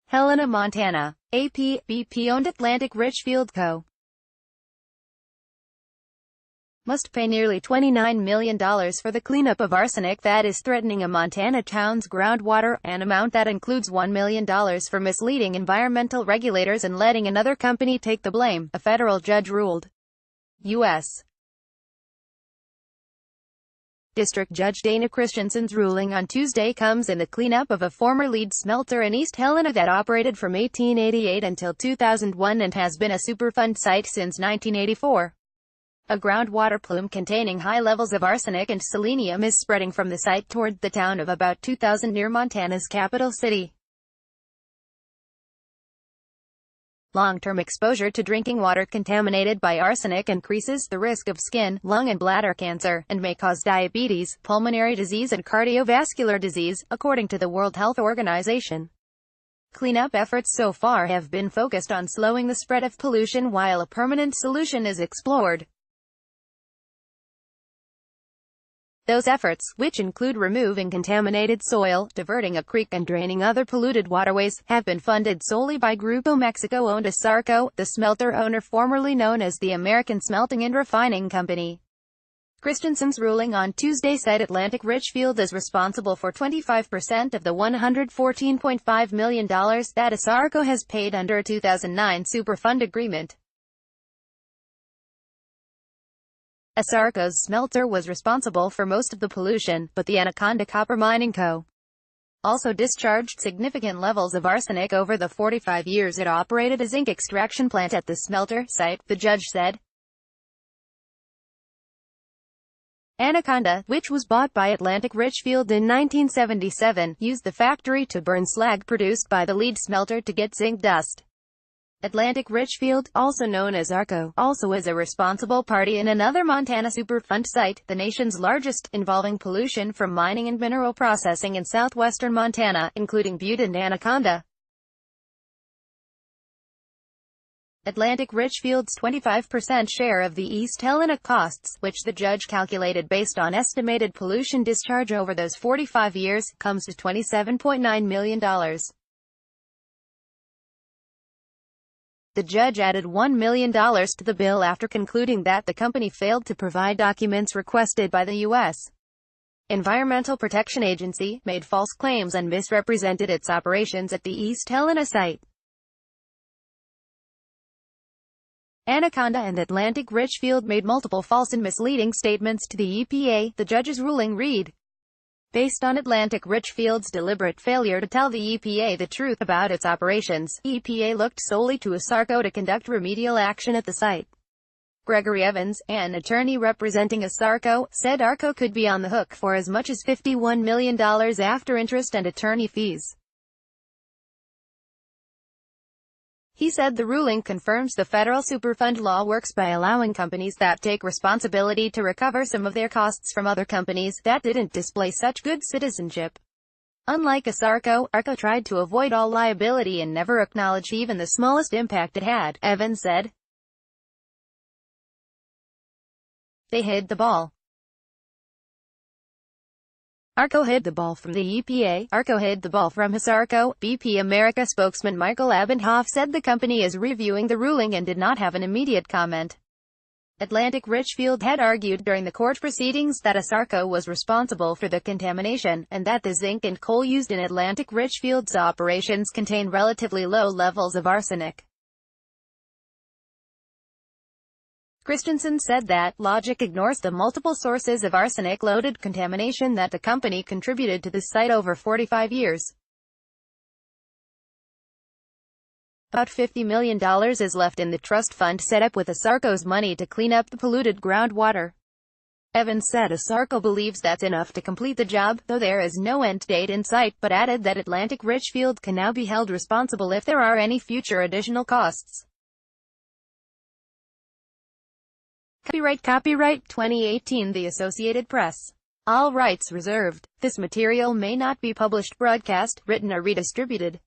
Helena, Montana. AP, BP-owned Atlantic Richfield Co. must pay nearly $29 million for the cleanup of arsenic that is threatening a Montana town's groundwater, an amount that includes $1 million for misleading environmental regulators and letting another company take the blame, a federal judge ruled. U.S. District Judge Dana Christensen's ruling on Tuesday comes in the cleanup of a former lead smelter in East Helena that operated from 1888 until 2001 and has been a Superfund site since 1984. A groundwater plume containing high levels of arsenic and selenium is spreading from the site toward the town of about 2,000 near Montana's capital city. Long-term exposure to drinking water contaminated by arsenic increases the risk of skin, lung and bladder cancer, and may cause diabetes, pulmonary disease and cardiovascular disease, according to the World Health Organization. Cleanup efforts so far have been focused on slowing the spread of pollution while a permanent solution is explored. Those efforts, which include removing contaminated soil, diverting a creek and draining other polluted waterways, have been funded solely by Grupo Mexico-owned ASARCO, the smelter owner formerly known as the American Smelting and Refining Company. Christensen's ruling on Tuesday said Atlantic Richfield is responsible for 25% of the $114.5 million that ASARCO has paid under a 2009 Superfund agreement. ASARCO's smelter was responsible for most of the pollution, but the Anaconda Copper Mining Co. also discharged significant levels of arsenic over the 45 years it operated a zinc extraction plant at the smelter site, the judge said. Anaconda, which was bought by Atlantic Richfield in 1977, used the factory to burn slag produced by the lead smelter to get zinc dust. Atlantic Richfield, also known as ARCO, also is a responsible party in another Montana Superfund site, the nation's largest, involving pollution from mining and mineral processing in southwestern Montana, including Butte and Anaconda. Atlantic Richfield's 25% share of the East Helena costs, which the judge calculated based on estimated pollution discharge over those 45 years, comes to $27.9 million. The judge added $1 million to the bill after concluding that the company failed to provide documents requested by the U.S. Environmental Protection Agency, made false claims and misrepresented its operations at the East Helena site. Anaconda and Atlantic Richfield made multiple false and misleading statements to the EPA, the judge's ruling read. Based on Atlantic Richfield's deliberate failure to tell the EPA the truth about its operations, EPA looked solely to ASARCO to conduct remedial action at the site. Gregory Evans, an attorney representing ASARCO, said ARCO could be on the hook for as much as $51 million after interest and attorney fees. He said the ruling confirms the federal Superfund law works by allowing companies that take responsibility to recover some of their costs from other companies that didn't display such good citizenship. Unlike ASARCO, ARCO tried to avoid all liability and never acknowledged even the smallest impact it had, Evans said. They hid the ball. ARCO hid the ball from the EPA. ARCO hid the ball from ASARCO. BP America spokesman Michael Abendhoff said the company is reviewing the ruling and did not have an immediate comment. Atlantic Richfield had argued during the court proceedings that ASARCO was responsible for the contamination, and that the zinc and coal used in Atlantic Richfield's operations contain relatively low levels of arsenic. Christensen said that logic ignores the multiple sources of arsenic-loaded contamination that the company contributed to the site over 45 years. About $50 million is left in the trust fund set up with ASARCO's money to clean up the polluted groundwater. Evans said ASARCO believes that's enough to complete the job, though there is no end date in sight, but added that Atlantic Richfield can now be held responsible if there are any future additional costs. Copyright 2018 The Associated Press. All rights reserved. This material may not be published, broadcast, written or redistributed.